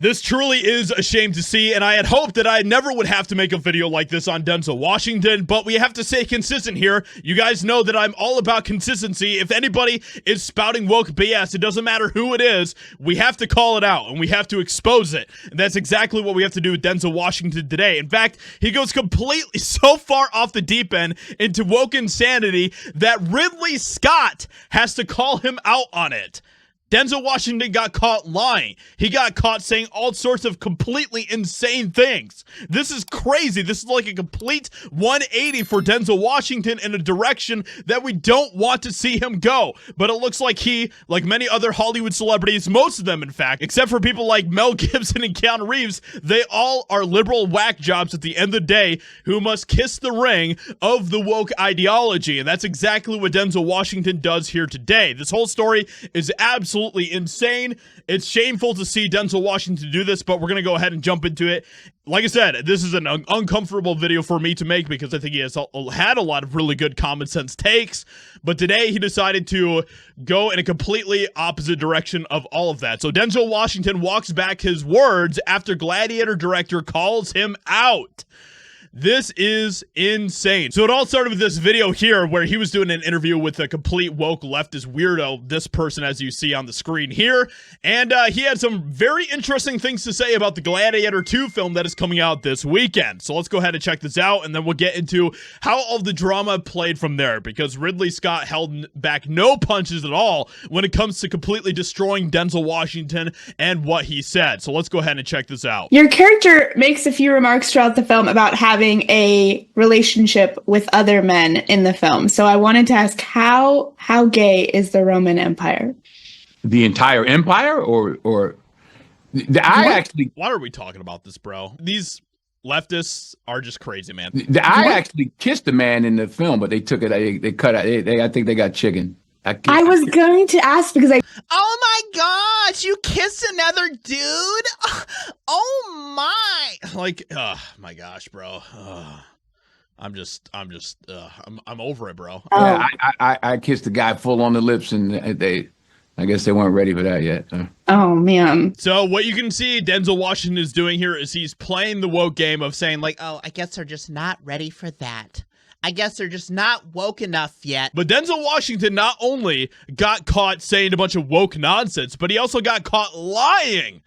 This truly is a shame to see, and I had hoped that I never would have to make a video like this on Denzel Washington, but we have to stay consistent here. You guys know that I'm all about consistency. If anybody is spouting woke BS, it doesn't matter who it is, we have to call it out, and we have to expose it. And that's exactly what we have to do with Denzel Washington today. In fact, he goes completely so far off the deep end into woke insanity that Ridley Scott has to call him out on it. Denzel Washington got caught lying. He got caught saying all sorts of completely insane things. This is crazy. This is like a complete 180 for Denzel Washington in a direction that we don't want to see him go. But it looks like he, like many other Hollywood celebrities, most of them in fact, except for people like Mel Gibson and Keanu Reeves, they all are liberal whack jobs at the end of the day who must kiss the ring of the woke ideology. And that's exactly what Denzel Washington does here today. This whole story is absolutely insane. It's shameful to see Denzel Washington do this, but we're going to go ahead and jump into it. Like I said, this is an uncomfortable video for me to make because I think he has had a lot of really good common sense takes, but today he decided to go in a completely opposite direction of all of that. So Denzel Washington walks back his words after Gladiator director calls him out. This is insane. So it all started with this video here where he was doing an interview with a complete woke leftist weirdo, this person as you see on the screen here, and he had some very interesting things to say about the Gladiator 2 film that is coming out this weekend. So let's go ahead and check this out, and then we'll get into how all the drama played from there, because Ridley Scott held back no punches at all when it comes to completely destroying Denzel Washington and what he said. So let's go ahead and check this out. Your character makes a few remarks throughout the film about having a relationship with other men in the film. So I wanted to ask, how gay is the Roman Empire? The entire empire, or why are we talking about this, bro? These leftists are just crazy, man. I actually kissed a man in the film, but they took it. They cut it. I think they got chicken. I was going to ask because oh my gosh, you kissed another dude? Oh my. Like, my gosh, bro. I'm over it, bro. Yeah, I kissed the guy full on the lips, and I guess they weren't ready for that yet. Oh, man. So what you can see Denzel Washington is doing here is he's playing the woke game of saying like, oh, I guess they're just not ready for that. I guess they're just not woke enough yet. But Denzel Washington not only got caught saying a bunch of woke nonsense, but he also got caught lying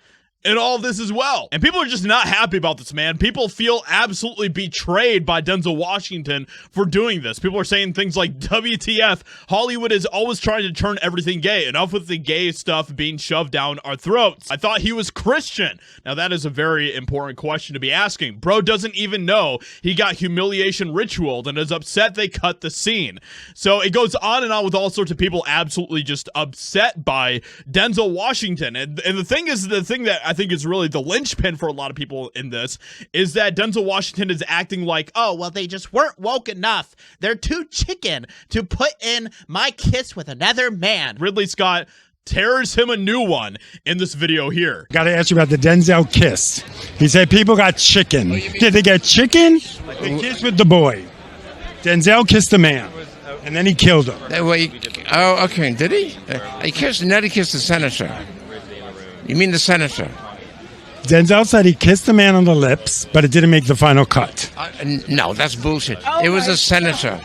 in all this as well. And people are just not happy about this, man. People feel absolutely betrayed by Denzel Washington for doing this. People are saying things like, WTF, Hollywood is always trying to turn everything gay. Enough with the gay stuff being shoved down our throats. I thought he was Christian. Now that is a very important question to be asking. Bro doesn't even know he got humiliation ritualed and is upset they cut the scene. So it goes on and on with all sorts of people absolutely just upset by Denzel Washington. And the thing is, the thing that I think is really the linchpin for a lot of people in this is that Denzel Washington is acting like, oh, well, they just weren't woke enough. They're too chicken to put in my kiss with another man. Ridley Scott tears him a new one in this video here. Got to ask you about the Denzel kiss. He said people got chicken. Did they get chicken? They kissed with the boy. Denzel kissed the man, and then he killed him. Oh, okay. Did he? He kissed the senator. You mean the senator? Denzel said he kissed the man on the lips, but it didn't make the final cut. No, that's bullshit. It was a senator.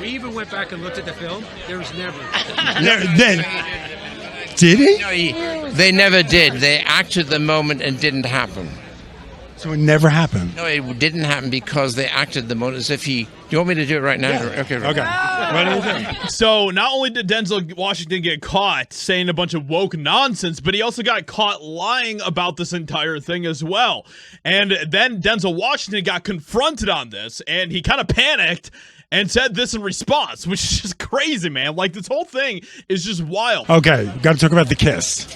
We even went back and looked at the film. There was never. Did he? No, they never did. They acted the moment and didn't happen. So it never happened? No, it didn't happen because they acted the moment as if he... Do you want me to do it right now? Yeah. Okay. What do you do? So not only did Denzel Washington get caught saying a bunch of woke nonsense, but he also got caught lying about this entire thing as well. And then Denzel Washington got confronted on this, and he kind of panicked and said this in response, which is just crazy, man. Like, this whole thing is just wild. Okay, got to talk about the kiss.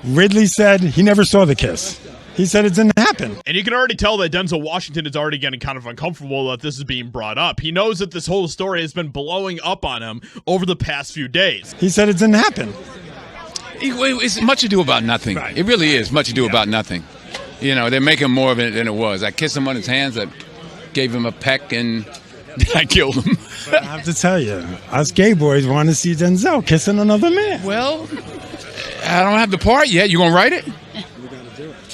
Ridley said he never saw the kiss. He said it didn't happen. And you can already tell that Denzel Washington is already getting kind of uncomfortable that this is being brought up. He knows that this whole story has been blowing up on him over the past few days. He said it didn't happen. It's much ado about nothing. Right. It really is much ado about nothing. You know, they're making more of it than it was. I kissed him on his hands. I gave him a peck, and I killed him. But I have to tell you, us gay boys want to see Denzel kissing another man. Well, I don't have the part yet. You gonna write it?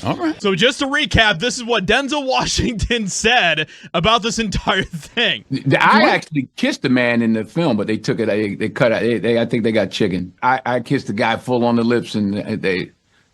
All right. So just to recap, this is what Denzel Washington said about this entire thing. I actually kissed a man in the film, but they took it. They cut it. I think they got chicken. I kissed a guy full on the lips, and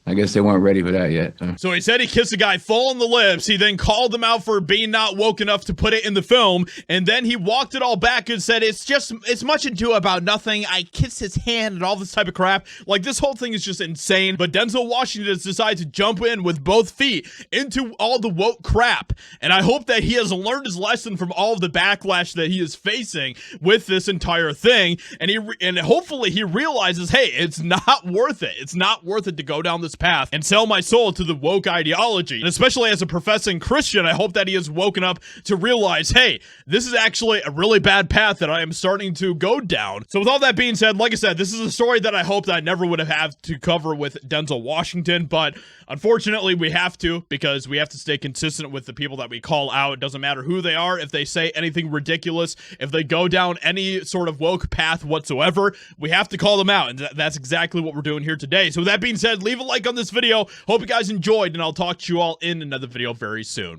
I guess they weren't ready for that yet. So he said he kissed a guy full on the lips. He then called him out for being not woke enough to put it in the film. And then he walked it all back and said, it's much ado about nothing. I kissed his hand and all this type of crap. Like, this whole thing is just insane. But Denzel Washington has decided to jump in with both feet into all the woke crap. And I hope that he has learned his lesson from all of the backlash that he is facing with this entire thing. And hopefully he realizes, hey, it's not worth it. It's not worth it to go down this path and sell my soul to the woke ideology. And especially as a professing Christian, I hope that he has woken up to realize, hey, this is actually a really bad path that I am starting to go down. So with all that being said, like I said, this is a story that I hoped I never would have had to cover with Denzel Washington, but unfortunately we have to, because we have to stay consistent with the people that we call out. It doesn't matter who they are. If they say anything ridiculous, if they go down any sort of woke path whatsoever, we have to call them out. And that's exactly what we're doing here today. So with that being said, leave a like on this video. Hope you guys enjoyed, and I'll talk to you all in another video very soon.